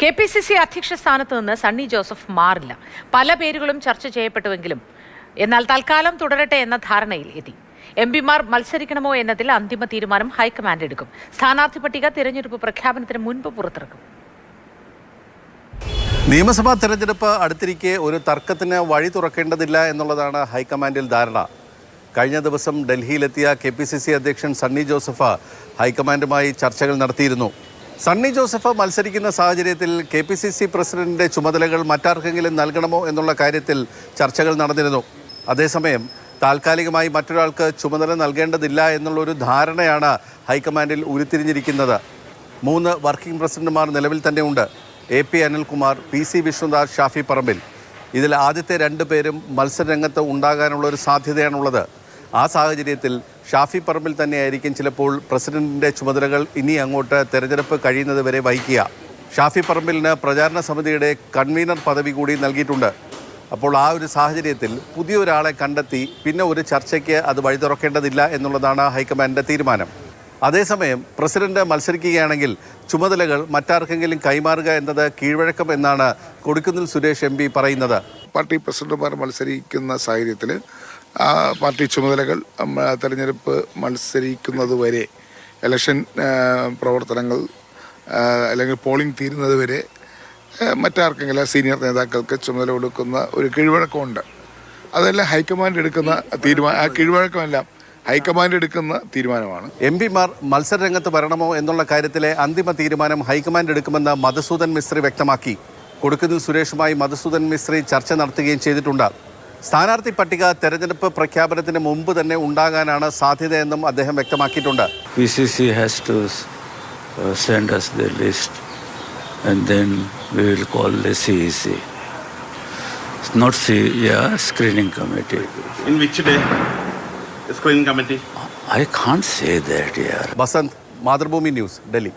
KPCC അധ്യക്ഷ സ്ഥാനത്ത് നിന്ന് സണ്ണി ജോസഫ് മാറില്ല. പല പേരുകളും ചർച്ച ചെയ്യപ്പെട്ടുവെങ്കിലും എന്നാൽ തൽക്കാലം തുടരട്ടെ എന്ന ധാരണയിൽ എത്തി. എംപിമാർ മത്സരിക്കണമോ എന്നതിൽ അന്തിമ തീരുമാനം ഹൈക്കമാൻഡ് എടുക്കും. സ്ഥാനാർത്ഥി പട്ടിക തിരഞ്ഞെടുപ്പ് പ്രഖ്യാപനത്തിന് മുൻപ് പുറത്തിറക്കും. നിയമസഭാ തെരഞ്ഞെടുപ്പ് അടുത്തിരിക്കെ ഒരു തർക്കത്തിന് വഴി തുറക്കേണ്ടതില്ല എന്നുള്ളതാണ് ഹൈക്കമാൻഡിൽ ധാരണ. കഴിഞ്ഞ ദിവസം ഡൽഹിയിലെത്തിയ KPCC അധ്യക്ഷൻ സണ്ണി ജോസഫ് ഹൈക്കമാൻഡുമായി ചർച്ചകൾ നടത്തിയിരുന്നു. സണ്ണി ജോസഫ് മത്സരിക്കുന്ന സാഹചര്യത്തിൽ KPCC പ്രസിഡന്റിന്റെ ചുമതലകൾ മറ്റാർക്കെങ്കിലും നൽകണമോ എന്നുള്ള കാര്യത്തിൽ ചർച്ചകൾ നടന്നിരുന്നു. അതേസമയം താൽക്കാലികമായി മറ്റൊരാൾക്ക് ചുമതല നൽകേണ്ടതില്ല എന്നുള്ളൊരു ധാരണയാണ് ഹൈക്കമാൻഡിൽ ഉരുത്തിരിഞ്ഞിരിക്കുന്നത്. 3 വർക്കിംഗ് പ്രസിഡന്റുമാർ നിലവിൽ തന്നെ ഉണ്ട്. AP Anilkumar, PC Vishnudas, Shafi Parambil. ഇതിൽ ആദ്യത്തെ 2 പേരും മത്സരരംഗത്ത് ഉണ്ടാകാനുള്ളൊരു സാധ്യതയാണുള്ളത്. ആ സാഹചര്യത്തിൽ ഷാഫി പറമ്പിൽ തന്നെയായിരിക്കും ചിലപ്പോൾ പ്രസിഡന്റിൻ്റെ ചുമതലകൾ ഇനി അങ്ങോട്ട് തെരഞ്ഞെടുപ്പ് കഴിയുന്നത് വരെ വഹിക്കുക. ഷാഫി പറമ്പിലിന് പ്രചാരണ സമിതിയുടെ കൺവീനർ പദവി കൂടി നൽകിയിട്ടുണ്ട്. അപ്പോൾ ആ ഒരു സാഹചര്യത്തിൽ പുതിയൊരാളെ കണ്ടെത്തി പിന്നെ ഒരു ചർച്ചയ്ക്ക് അത് വഴി തുറക്കേണ്ടതില്ല എന്നുള്ളതാണ് ഹൈക്കമാൻഡിൻ്റെ തീരുമാനം. അതേസമയം പ്രസിഡന്റ് മത്സരിക്കുകയാണെങ്കിൽ ചുമതലകൾ മറ്റാർക്കെങ്കിലും കൈമാറുക എന്നത് കീഴ്വഴക്കം എന്നാണ് കൊടിക്കുന്നിൽ സുരേഷ് MP പറയുന്നത്. പാർട്ടി പ്രസിഡന്റുമാർ മത്സരിക്കുന്ന സാഹചര്യത്തിൽ ആ പാർട്ടി ചുമതലകൾ തെരഞ്ഞെടുപ്പ് മത്സരിക്കുന്നതുവരെ, ഇലക്ഷൻ പ്രവർത്തനങ്ങൾ അല്ലെങ്കിൽ പോളിംഗ് തീരുന്നതുവരെ മറ്റാർക്കെങ്കിലും സീനിയർ നേതാക്കൾക്ക് ചുമതല കൊടുക്കുന്ന ഒരു കീഴ്വഴക്കമുണ്ട്. അതെല്ലാം ഹൈക്കമാൻഡ് എടുക്കുന്ന തീരുമാനം. ആ കീഴ്വഴക്കമെല്ലാം ഹൈക്കമാൻഡ് എടുക്കുന്ന തീരുമാനമാണ്. MPമാർ മത്സരരംഗത്ത് വരണമോ എന്നുള്ള കാര്യത്തിലെ അന്തിമ തീരുമാനം ഹൈക്കമാൻഡ് എടുക്കുമെന്ന് മധുസൂദൻ മിസ്ത്രി വ്യക്തമാക്കി. കൊടിക്കുന്നിൽ സുരേഷുമായി മധുസൂദൻ മിസ്ത്രി ചർച്ച നടത്തുകയും ചെയ്തിട്ടുണ്ട്. സ്ഥാനാർത്ഥി പട്ടിക തെരഞ്ഞെടുപ്പ് പ്രഖ്യാപനത്തിന് മുമ്പ് തന്നെ ഉണ്ടാകാനാണ് സാധ്യതയെന്നും അദ്ദേഹം വ്യക്തമാക്കിയിട്ടുണ്ട്. PCC has to send us the list and then we will call the CEC. It's not screening committee. In which day? The screening committee? I can't say that, yeah. Basant, Mathrubhumi news, Delhi.